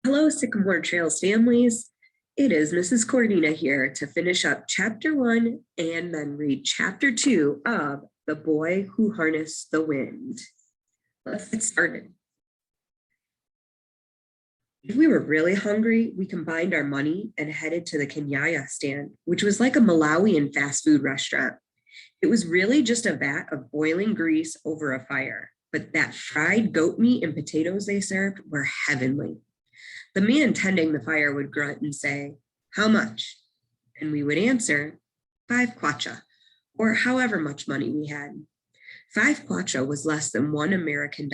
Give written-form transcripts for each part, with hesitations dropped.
Hello, Sycamore Trails families. It is Mrs. Cordina here to finish up chapter 1 and then read chapter 2 of The Boy Who Harnessed the Wind. Let's get started. If we were really hungry, we combined our money and headed to the Kenyaya stand, which was like a Malawian fast food restaurant. It was really just a vat of boiling grease over a fire, but that fried goat meat and potatoes they served were heavenly. The man tending the fire would grunt and say, "How much?" And we would answer, 5 kwacha, or however much money we had. 5 kwacha was less than $1 American.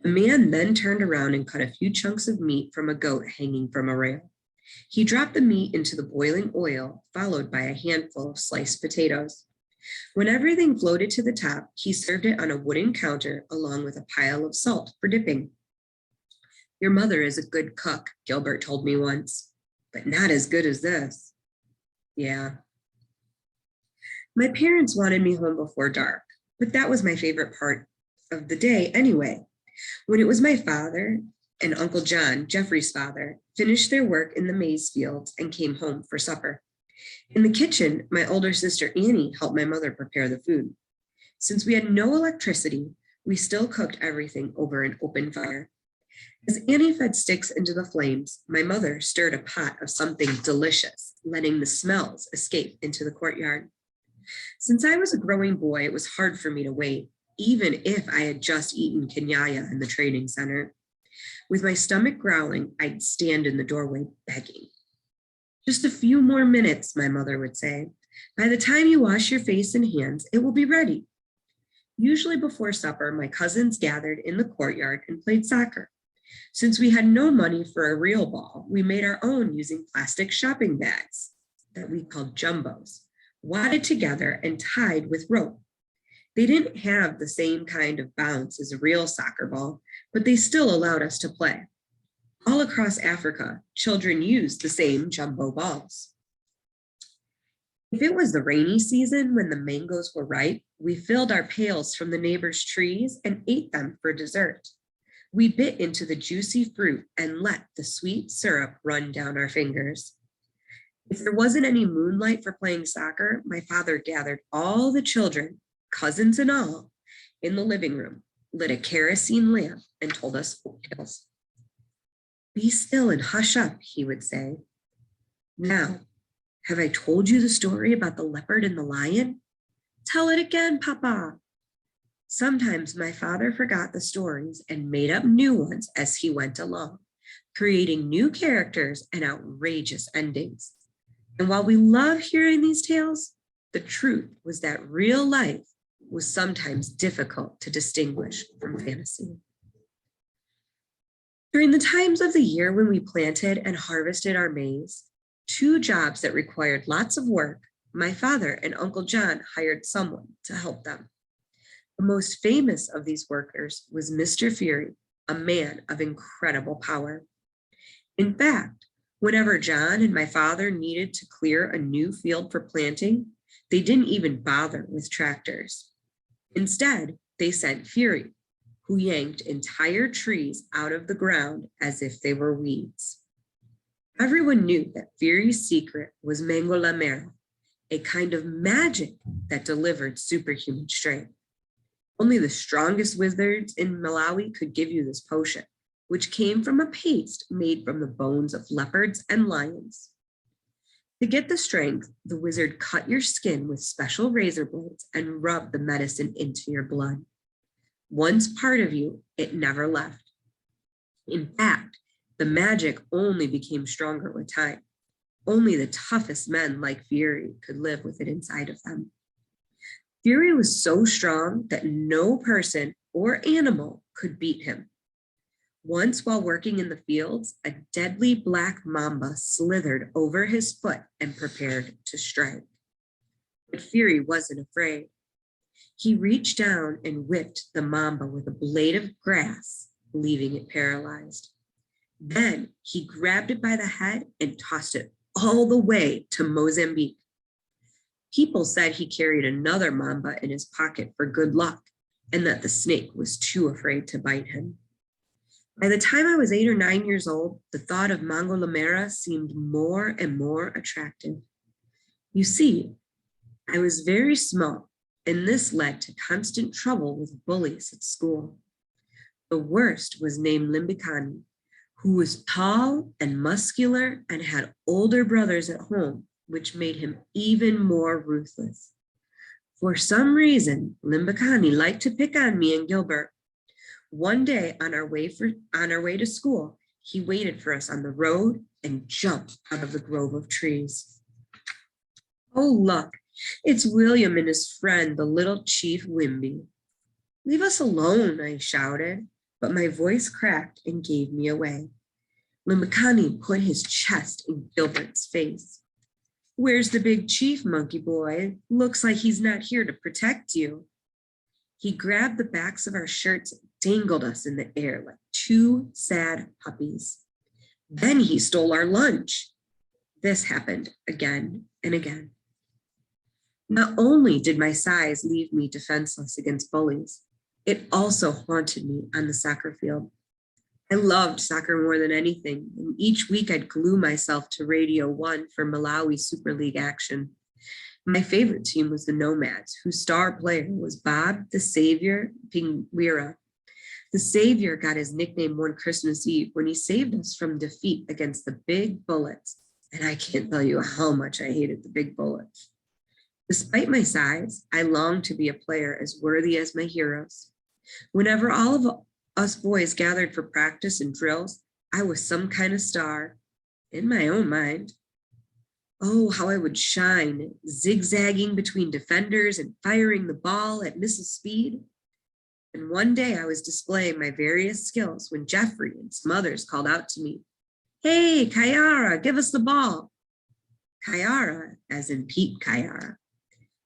The man then turned around and cut a few chunks of meat from a goat hanging from a rail. He dropped the meat into the boiling oil, followed by a handful of sliced potatoes. When everything floated to the top, he served it on a wooden counter along with a pile of salt for dipping. "Your mother is a good cook," Gilbert told me once, "but not as good as this." Yeah. My parents wanted me home before dark, but that was my favorite part of the day anyway. When it was my father and Uncle John, Jeffrey's father, finished their work in the maize fields and came home for supper. In the kitchen, my older sister Annie helped my mother prepare the food. Since we had no electricity, we still cooked everything over an open fire. As Annie fed sticks into the flames, my mother stirred a pot of something delicious, letting the smells escape into the courtyard. Since I was a growing boy, it was hard for me to wait, even if I had just eaten kenyaya in the training center. With my stomach growling, I'd stand in the doorway begging. "Just a few more minutes," my mother would say. "By the time you wash your face and hands, it will be ready." Usually before supper, my cousins gathered in the courtyard and played soccer. Since we had no money for a real ball, we made our own using plastic shopping bags that we called jumbos, wadded together and tied with rope. They didn't have the same kind of bounce as a real soccer ball, but they still allowed us to play. All across Africa, children used the same jumbo balls. If it was the rainy season when the mangoes were ripe, we filled our pails from the neighbors' trees and ate them for dessert. We bit into the juicy fruit and let the sweet syrup run down our fingers. If there wasn't any moonlight for playing soccer, my father gathered all the children, cousins and all, in the living room, lit a kerosene lamp, and told us folk tales. "Be still and hush up," he would say. "Now, have I told you the story about the leopard and the lion?" "Tell it again, Papa." Sometimes my father forgot the stories and made up new ones as he went along, creating new characters and outrageous endings. And while we love hearing these tales, the truth was that real life was sometimes difficult to distinguish from fantasy. During the times of the year when we planted and harvested our maize, 2 jobs that required lots of work, my father and Uncle John hired someone to help them. The most famous of these workers was Mr. Fury, a man of incredible power. In fact, whenever John and my father needed to clear a new field for planting, they didn't even bother with tractors. Instead, they sent Fury, who yanked entire trees out of the ground as if they were weeds. Everyone knew that Fury's secret was mango lamera, a kind of magic that delivered superhuman strength. Only the strongest wizards in Malawi could give you this potion, which came from a paste made from the bones of leopards and lions. To get the strength, the wizard cut your skin with special razor blades and rubbed the medicine into your blood. Once part of you, it never left. In fact, the magic only became stronger with time. Only the toughest men like Fury could live with it inside of them. Fury was so strong that no person or animal could beat him. Once while working in the fields, a deadly black mamba slithered over his foot and prepared to strike. But Fury wasn't afraid. He reached down and whipped the mamba with a blade of grass, leaving it paralyzed. Then he grabbed it by the head and tossed it all the way to Mozambique. People said he carried another mamba in his pocket for good luck and that the snake was too afraid to bite him. By the time I was 8 or 9 years old, the thought of Mango Lamera seemed more and more attractive. You see, I was very small, and this led to constant trouble with bullies at school. The worst was named Limbikani, who was tall and muscular and had older brothers at home, which made him even more ruthless. For some reason, Limbikani liked to pick on me and Gilbert. One day on our way to school, he waited for us on the road and jumped out of the grove of trees. Oh, look, it's William and his friend, the little Chief Wimby. Leave us alone, I shouted, but my voice cracked and gave me away. Limbikani put his chest in Gilbert's face. Where's the big chief, monkey boy? Looks like he's not here to protect you. He grabbed the backs of our shirts and dangled us in the air like two sad puppies. Then he stole our lunch. This happened again and again. Not only did my size leave me defenseless against bullies, it also haunted me on the soccer field. I loved soccer more than anything, and each week I'd glue myself to Radio 1 for Malawi Super League action. My favorite team was the Nomads, whose star player was Bob the Savior Pingwira. The Savior got his nickname one Christmas Eve when he saved us from defeat against the Big Bullets, and I can't tell you how much I hated the Big Bullets. Despite my size, I longed to be a player as worthy as my heroes. Whenever all of us boys gathered for practice and drills, I was some kind of star, in my own mind. Oh, how I would shine, zigzagging between defenders and firing the ball at Mrs. Speed. And one day I was displaying my various skills when Jeffrey and some others called out to me, "Hey, Kayara, give us the ball." Kayara, as in Pete Kayara.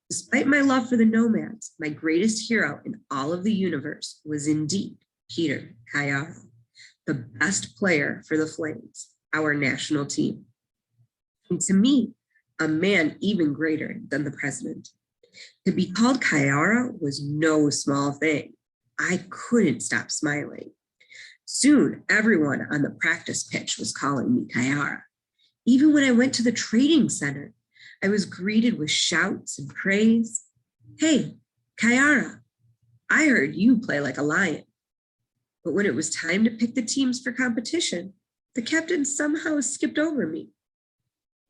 Despite my love for the Nomads, my greatest hero in all of the universe was indeed Peter Kayara, the best player for the Flames, our national team. And to me, a man even greater than the president. To be called Kayara was no small thing. I couldn't stop smiling. Soon, everyone on the practice pitch was calling me Kayara. Even when I went to the training center, I was greeted with shouts and praise. "Hey, Kayara, I heard you play like a lion." But when it was time to pick the teams for competition, the captain somehow skipped over me.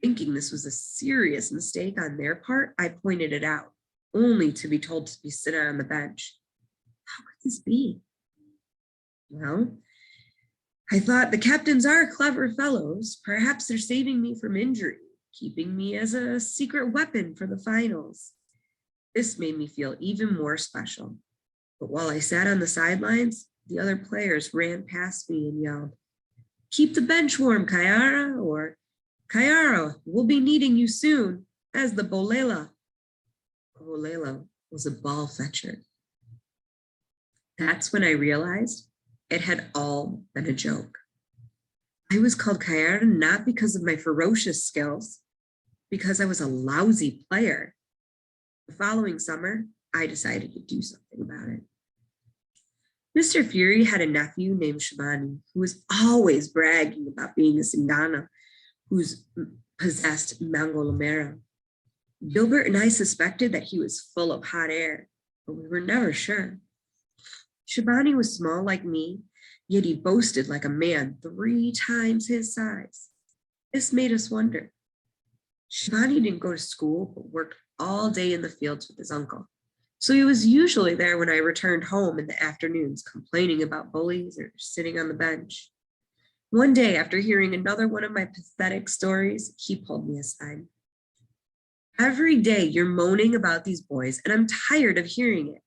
Thinking this was a serious mistake on their part, I pointed it out, only to be told to be sit on the bench. How could this be? Well, I thought the captains are clever fellows. Perhaps they're saving me from injury, keeping me as a secret weapon for the finals. This made me feel even more special. But while I sat on the sidelines, the other players ran past me and yelled, "Keep the bench warm, Kayara," or "Kayara, we'll be needing you soon as the Bolela." A Bolela was a ball fetcher. That's when I realized it had all been a joke. I was called Kayara not because of my ferocious skills, because I was a lousy player. The following summer, I decided to do something about it. Mr. Fury had a nephew named Shabani, who was always bragging about being a Singana who's possessed Mango Lamera. Gilbert and I suspected that he was full of hot air, but we were never sure. Shabani was small like me, yet he boasted like a man 3 times his size. This made us wonder. Shabani didn't go to school, but worked all day in the fields with his uncle. So he was usually there when I returned home in the afternoons, complaining about bullies or sitting on the bench. One day, after hearing another one of my pathetic stories, he pulled me aside. "Every day you're moaning about these boys, and I'm tired of hearing it.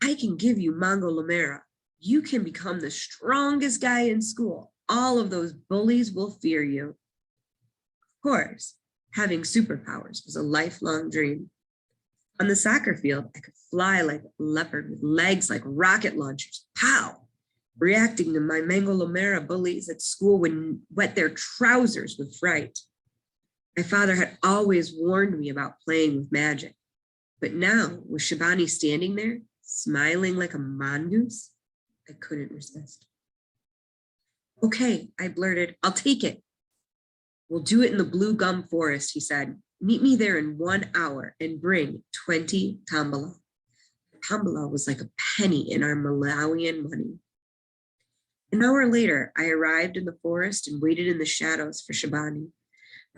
I can give you Mango Lamera. You can become the strongest guy in school. All of those bullies will fear you." Of course, having superpowers was a lifelong dream. On the soccer field, I could fly like a leopard with legs like rocket launchers. Pow! Reacting to my Mango Lamera bullies at school would wet their trousers with fright. My father had always warned me about playing with magic. But now, with Shabani standing there, smiling like a mongoose, I couldn't resist. Okay, I blurted, I'll take it. We'll do it in the blue gum forest, he said. Meet me there in 1 hour and bring 20 tambala. Tambala was like a penny in our Malawian money. An hour later, I arrived in the forest and waited in the shadows for Shabani,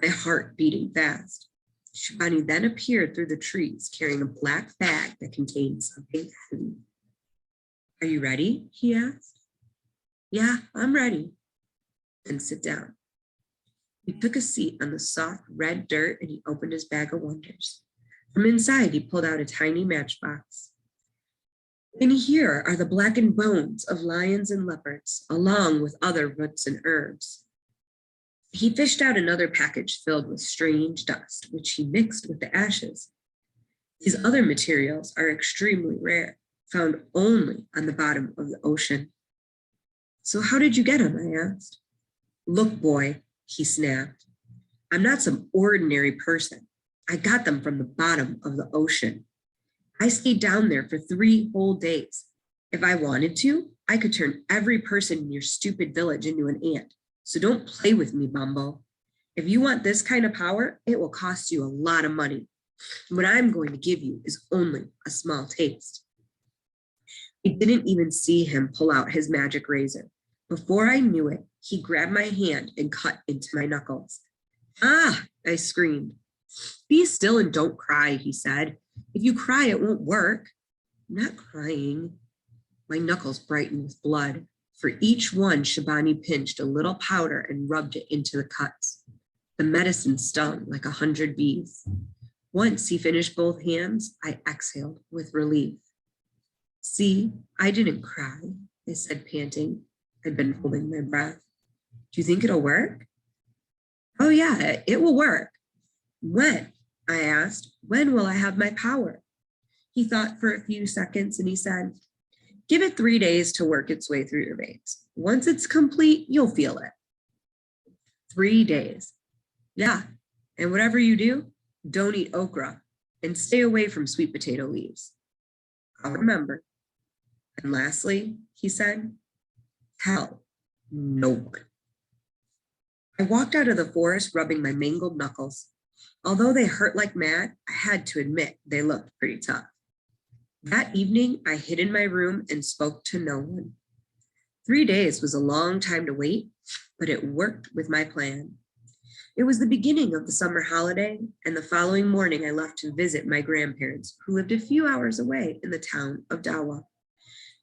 my heart beating fast. Shabani then appeared through the trees carrying a black bag that contained something heavy. Are you ready? He asked. Yeah, I'm ready. Then sit down. He took a seat on the soft red dirt and he opened his bag of wonders. From inside, he pulled out a tiny matchbox. In here are the blackened bones of lions and leopards, along with other roots and herbs. He fished out another package filled with strange dust, which he mixed with the ashes. These other materials are extremely rare, found only on the bottom of the ocean. So how did you get them? I asked. Look, boy, he snapped. I'm not some ordinary person. I got them from the bottom of the ocean. I stayed down there for 3 whole days. If I wanted to, I could turn every person in your stupid village into an ant. So don't play with me, Bumbo. If you want this kind of power, it will cost you a lot of money. What I'm going to give you is only a small taste. I didn't even see him pull out his magic razor. Before I knew it, he grabbed my hand and cut into my knuckles. Ah, I screamed. Be still and don't cry, he said. If you cry, it won't work. I'm not crying. My knuckles brightened with blood. For each one, Shabani pinched a little powder and rubbed it into the cuts. The medicine stung like 100 bees. Once he finished both hands, I exhaled with relief. See, I didn't cry, I said, panting. I'd been holding my breath. Do you think it'll work? Oh yeah, it will work. When? I asked. When will I have my power? He thought for a few seconds and he said, give it 3 days to work its way through your veins. Once it's complete, you'll feel it. 3 days. Yeah, and whatever you do, don't eat okra and stay away from sweet potato leaves. I'll remember. And lastly, he said, tell no one. I walked out of the forest rubbing my mangled knuckles. Although they hurt like mad, I had to admit they looked pretty tough. That evening, I hid in my room and spoke to no one. 3 days was a long time to wait, but it worked with my plan. It was the beginning of the summer holiday, and the following morning I left to visit my grandparents, who lived a few hours away in the town of Dawa.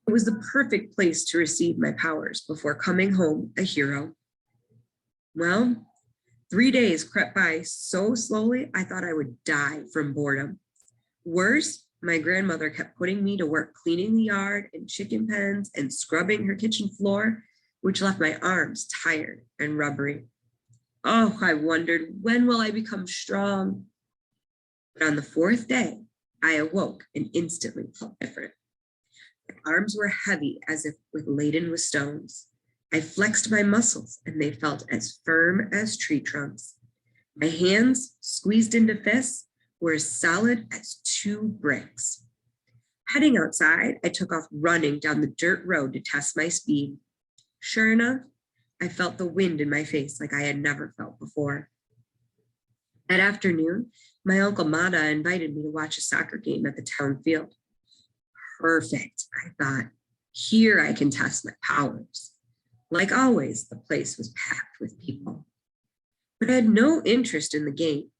It was the perfect place to receive my powers before coming home a hero. Well, 3 days crept by so slowly I thought I would die from boredom. Worse, my grandmother kept putting me to work cleaning the yard and chicken pens and scrubbing her kitchen floor, which left my arms tired and rubbery. Oh, I wondered, when will I become strong? But on the 4th day, I awoke and instantly felt different. My arms were heavy as if laden with stones. I flexed my muscles and they felt as firm as tree trunks. My hands, squeezed into fists, were as solid as 2 bricks. Heading outside, I took off running down the dirt road to test my speed. Sure enough, I felt the wind in my face like I had never felt before. That afternoon, my Uncle Mata invited me to watch a soccer game at the town field. Perfect, I thought. Here I can test my powers. Like always, the place was packed with people. But I had no interest in the game.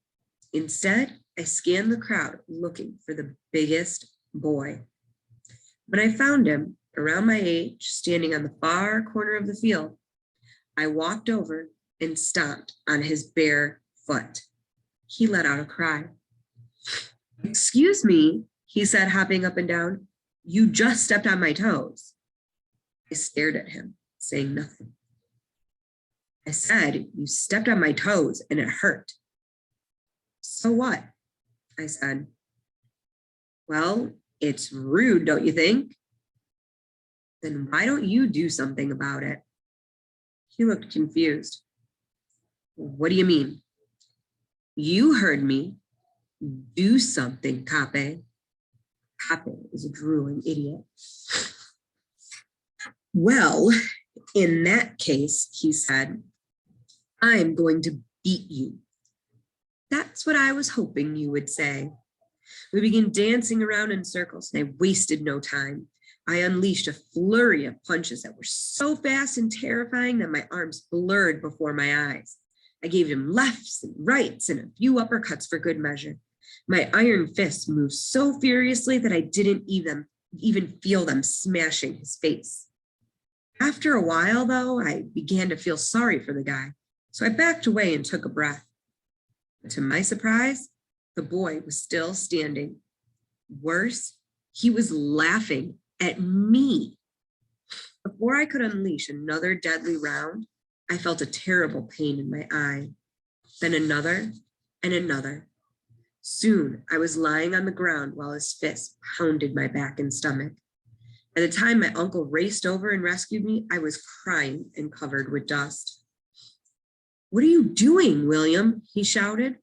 Instead, I scanned the crowd looking for the biggest boy. When I found him, around my age, standing on the far corner of the field, I walked over and stomped on his bare foot. He let out a cry. Excuse me, he said, hopping up and down. You just stepped on my toes. I stared at him, saying nothing. I said, you stepped on my toes and it hurt. So what? I said. Well, it's rude, don't you think? Then why don't you do something about it? He looked confused. What do you mean? You heard me. Do something, Cape. Cape is a drooling idiot. Well, In that case, he said, I'm going to beat you. That's what I was hoping you would say. We began dancing around in circles, and I wasted no time. I unleashed a flurry of punches that were so fast and terrifying that my arms blurred before my eyes. I gave him lefts and rights and a few uppercuts for good measure. My iron fists moved so furiously that I didn't even feel them smashing his face. After a while, though, I began to feel sorry for the guy, so I backed away and took a breath. But to my surprise, the boy was still standing. Worse, he was laughing at me. Before I could unleash another deadly round, I felt a terrible pain in my eye, then another and another. Soon I was lying on the ground while his fists pounded my back and stomach. By the time my uncle raced over and rescued me, I was crying and covered with dust. What are you doing, William? He shouted.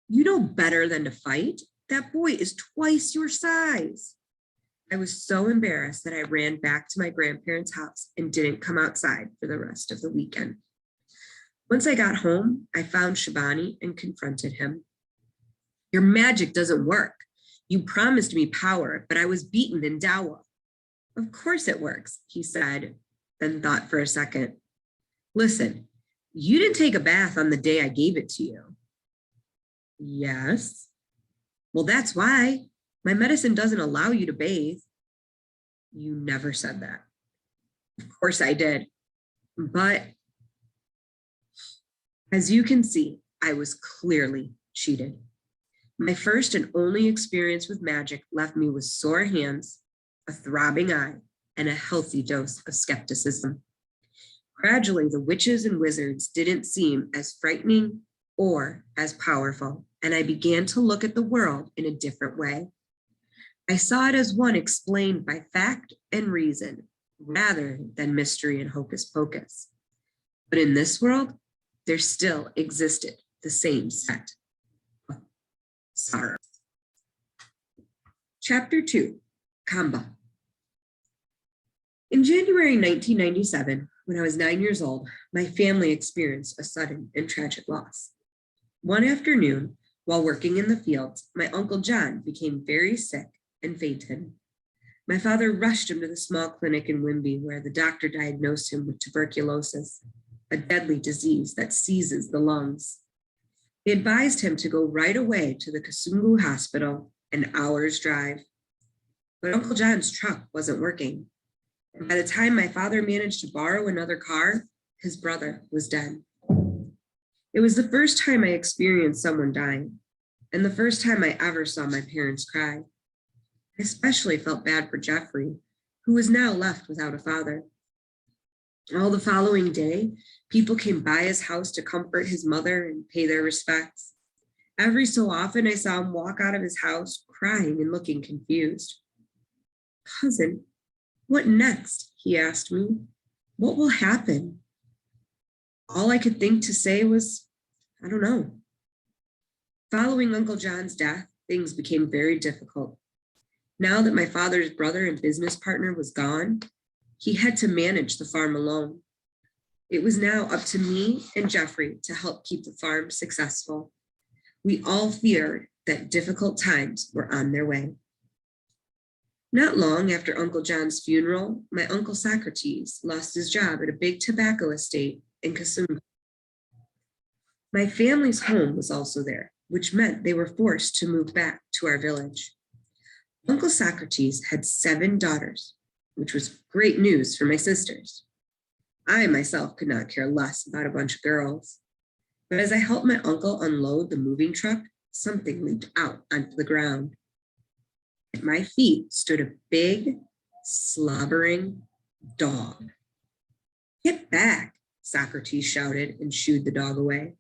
You know better than to fight. That boy is twice your size. I was so embarrassed that I ran back to my grandparents' house and didn't come outside for the rest of the weekend. Once I got home, I found Shabani and confronted him. Your magic doesn't work. You promised me power, but I was beaten in Dawa. Of course it works, he said, then thought for a second. Listen, you didn't take a bath on the day I gave it to you. Yes. Well, that's why. My medicine doesn't allow you to bathe. You never said that. Of course I did. But as you can see, I was clearly cheated. My first and only experience with magic left me with sore hands, a throbbing eye, and a healthy dose of skepticism. Gradually, the witches and wizards didn't seem as frightening or as powerful, and I began to look at the world in a different way. I saw it as one explained by fact and reason, rather than mystery and hocus pocus. But in this world, there still existed the same set of sorrow. Chapter 2, Kamba. In January 1997, when I was 9 years old, my family experienced a sudden and tragic loss. One afternoon, while working in the fields, my Uncle John became very sick and fainted. My father rushed him to the small clinic in Wimby, where the doctor diagnosed him with tuberculosis, a deadly disease that seizes the lungs. He advised him to go right away to the Kasungu Hospital, an hour's drive. But Uncle John's truck wasn't working. And by the time my father managed to borrow another car, his brother was dead. It was the first time I experienced someone dying, and the first time I ever saw my parents cry. I especially felt bad for Jeffrey, who was now left without a father. All the following day, people came by his house to comfort his mother and pay their respects. Every so often, I saw him walk out of his house crying and looking confused. Cousin, what next? He asked me. What will happen? All I could think to say was, I don't know. Following Uncle John's death, things became very difficult. Now that my father's brother and business partner was gone, he had to manage the farm alone. It was now up to me and Jeffrey to help keep the farm successful. We all feared that difficult times were on their way. Not long after Uncle John's funeral, my Uncle Socrates lost his job at a big tobacco estate in Kasumu. My family's home was also there, which meant they were forced to move back to our village. Uncle Socrates had 7 daughters, which was great news for my sisters. I myself could not care less about a bunch of girls. But as I helped my uncle unload the moving truck, something leaped out onto the ground. At my feet stood a big, slobbering dog. Get back, Socrates shouted and shooed the dog away.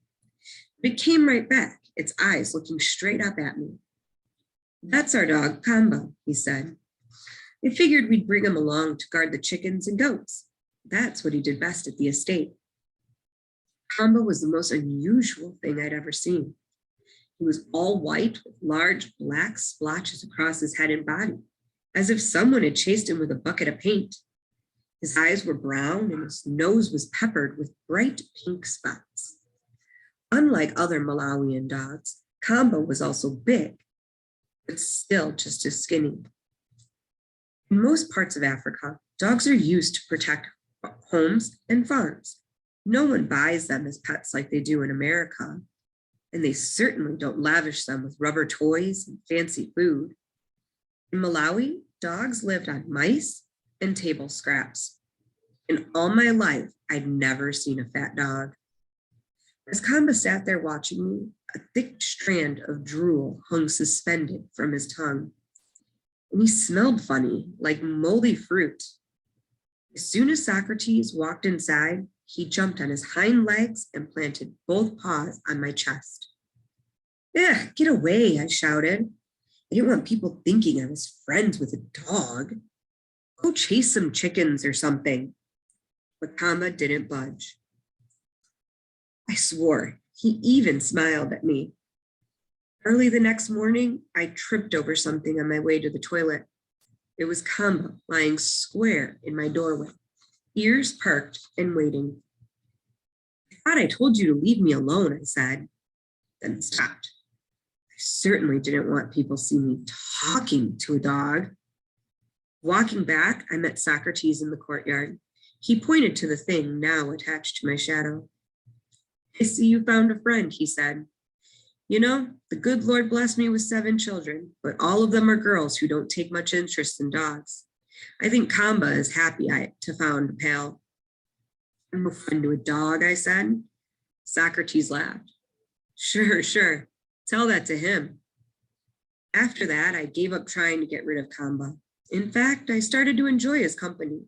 But it came right back, its eyes looking straight up at me. That's our dog, Kamba, he said. I figured we'd bring him along to guard the chickens and goats. That's what he did best at the estate. Kamba was the most unusual thing I'd ever seen. He was all white with large black splotches across his head and body, as if someone had chased him with a bucket of paint. His eyes were brown and his nose was peppered with bright pink spots. Unlike other Malawian dogs, Kamba was also big, but still just as skinny. In most parts of Africa, dogs are used to protect homes and farms. No one buys them as pets like they do in America, and they certainly don't lavish them with rubber toys and fancy food. In Malawi, dogs lived on mice and table scraps. In all my life, I'd never seen a fat dog. As Kamba sat there watching me, a thick strand of drool hung suspended from his tongue. And he smelled funny, like moldy fruit. As soon as Socrates walked inside, he jumped on his hind legs and planted both paws on my chest. "Eh, get away," I shouted. I didn't want people thinking I was friends with a dog. "Go chase some chickens or something." But Kamba didn't budge. I swore. He even smiled at me. Early the next morning, I tripped over something on my way to the toilet. It was Kamba lying square in my doorway, ears perked and waiting. "I thought I told you to leave me alone," I said, then stopped. I certainly didn't want people seeing me talking to a dog. Walking back, I met Socrates in the courtyard. He pointed to the thing now attached to my shadow. "I see you found a friend," he said. "You know, the good Lord blessed me with 7 children, but all of them are girls who don't take much interest in dogs. I think Kamba is happy to found a pal." "I'm no friend to a dog," I said. Socrates laughed. Sure. Tell that to him." After that, I gave up trying to get rid of Kamba. In fact, I started to enjoy his company.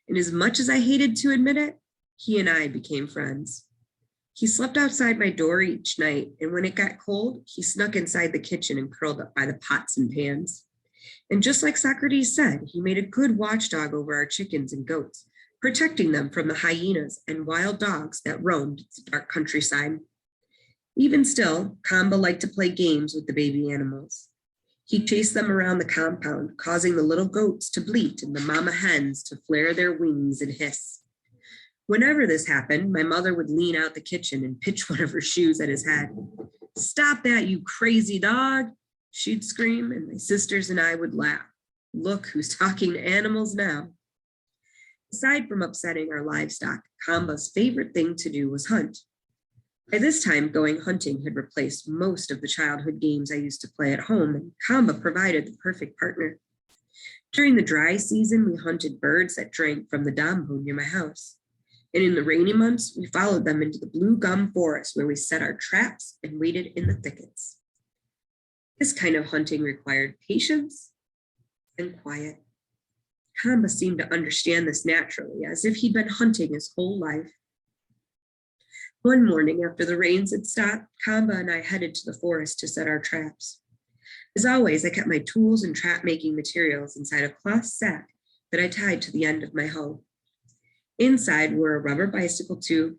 And as much as I hated to admit it, he and I became friends. He slept outside my door each night, and when it got cold, he snuck inside the kitchen and curled up by the pots and pans. And just like Socrates said, he made a good watchdog over our chickens and goats, protecting them from the hyenas and wild dogs that roamed the dark countryside. Even still, Kamba liked to play games with the baby animals. He chased them around the compound, causing the little goats to bleat and the mama hens to flare their wings and hiss. Whenever this happened, my mother would lean out the kitchen and pitch one of her shoes at his head. "Stop that, you crazy dog," she'd scream, and my sisters and I would laugh. Look who's talking to animals now. Aside from upsetting our livestock, Kamba's favorite thing to do was hunt. By this time, going hunting had replaced most of the childhood games I used to play at home, and Kamba provided the perfect partner. During the dry season, we hunted birds that drank from the dambo near my house. And in the rainy months, we followed them into the blue gum forest where we set our traps and waited in the thickets. This kind of hunting required patience and quiet. Kamba seemed to understand this naturally, as if he'd been hunting his whole life. One morning after the rains had stopped, Kamba and I headed to the forest to set our traps. As always, I kept my tools and trap-making materials inside a cloth sack that I tied to the end of my hoe. Inside were a rubber bicycle tube,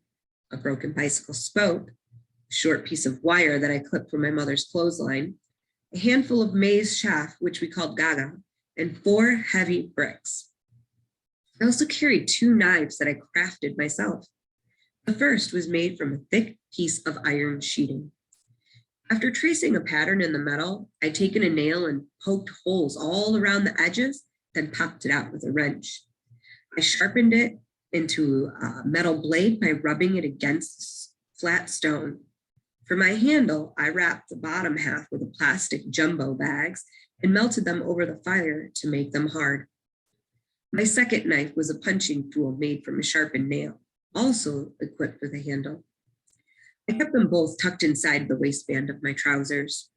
a broken bicycle spoke, a short piece of wire that I clipped from my mother's clothesline, a handful of maize chaff, which we called gaga, and 4 heavy bricks. I also carried 2 knives that I crafted myself. The first was made from a thick piece of iron sheeting. After tracing a pattern in the metal, I'd taken a nail and poked holes all around the edges, then popped it out with a wrench. I sharpened it into a metal blade by rubbing it against flat stone. For my handle, I wrapped the bottom half with a plastic jumbo bags and melted them over the fire to make them hard. My second knife was a punching tool made from a sharpened nail, also equipped with a handle. I kept them both tucked inside the waistband of my trousers.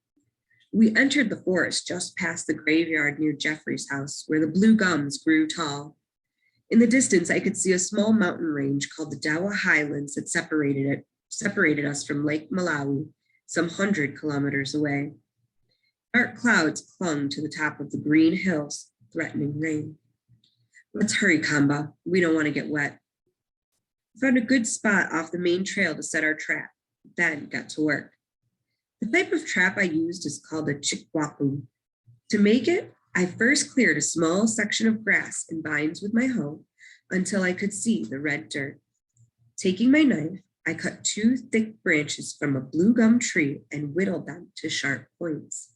We entered the forest just past the graveyard near Jeffrey's house, where the blue gums grew tall. In the distance, I could see a small mountain range called the Dawa Highlands that separated us from Lake Malawi, some 100 kilometers away. Dark clouds clung to the top of the green hills, threatening rain. "Let's hurry, Kamba. We don't want to get wet." We found a good spot off the main trail to set our trap, then got to work. The type of trap I used is called a chikwapu. To make it, I first cleared a small section of grass and vines with my hoe, until I could see the red dirt. Taking my knife, I cut 2 thick branches from a blue gum tree and whittled them to sharp points.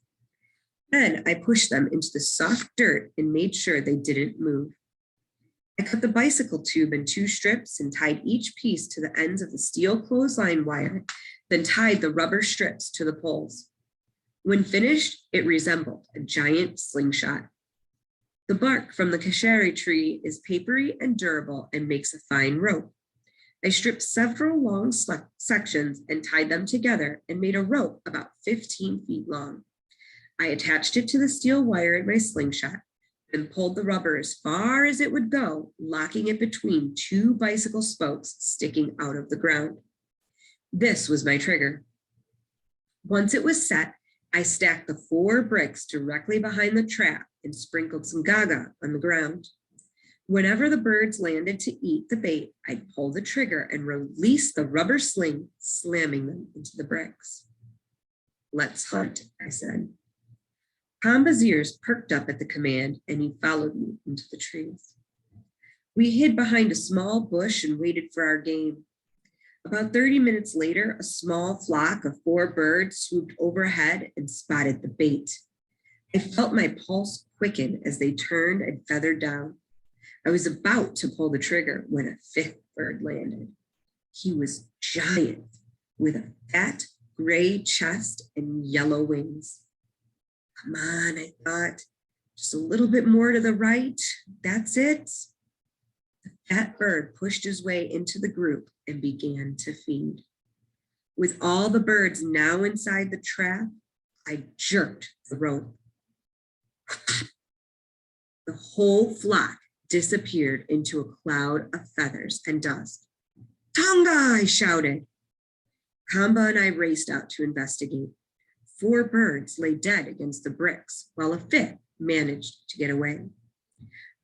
Then I pushed them into the soft dirt and made sure they didn't move. I cut the bicycle tube in 2 strips and tied each piece to the ends of the steel clothesline wire, then tied the rubber strips to the poles. When finished, it resembled a giant slingshot. The bark from the casheri tree is papery and durable and makes a fine rope. I stripped several long sections and tied them together and made a rope about 15 feet long. I attached it to the steel wire in my slingshot and pulled the rubber as far as it would go, locking it between 2 bicycle spokes sticking out of the ground. This was my trigger. Once it was set, I stacked the 4 bricks directly behind the trap and sprinkled some gaga on the ground. Whenever the birds landed to eat the bait, I'd pull the trigger and release the rubber sling, slamming them into the bricks. "Let's hunt," I said. Kamba's ears perked up at the command, and he followed me into the trees. We hid behind a small bush and waited for our game. About 30 minutes later, a small flock of 4 birds swooped overhead and spotted the bait. I felt my pulse quicken as they turned and feathered down. I was about to pull the trigger when a 5th bird landed. He was giant, with a fat gray chest and yellow wings. "Come on," I thought, "just a little bit more to the right. That's it." The fat bird pushed his way into the group and began to feed. With all the birds now inside the trap, I jerked the rope. The whole flock disappeared into a cloud of feathers and dust. "Tonga!" I shouted. Kamba and I raced out to investigate. 4 birds lay dead against the bricks, while a 5th managed to get away.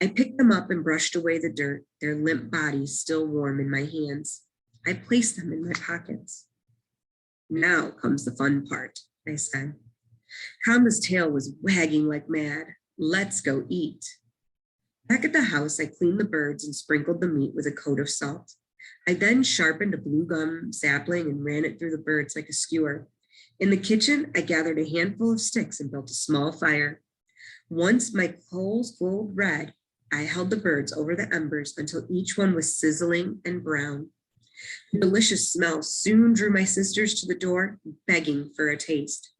I picked them up and brushed away the dirt, their limp bodies still warm in my hands. I placed them in my pockets. "Now comes the fun part," I said. Kamba's tail was wagging like mad. "Let's go eat." Back at the house, I cleaned the birds and sprinkled the meat with a coat of salt. I then sharpened a blue gum sapling and ran it through the birds like a skewer. In the kitchen, I gathered a handful of sticks and built a small fire. Once my coals glowed red, I held the birds over the embers until each one was sizzling and brown. The delicious smell soon drew my sisters to the door, begging for a taste.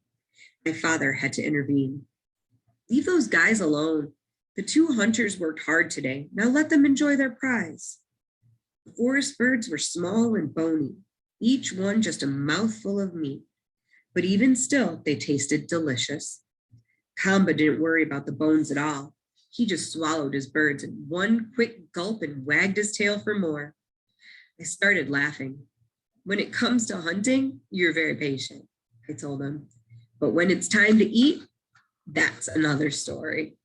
My father had to intervene. "Leave those guys alone. The 2 hunters worked hard today. Now let them enjoy their prize." The forest birds were small and bony, each one just a mouthful of meat. But even still, they tasted delicious. Kamba didn't worry about the bones at all. He just swallowed his birds in one quick gulp and wagged his tail for more. I started laughing. "When it comes to hunting, you're very patient," I told him. "But when it's time to eat, that's another story."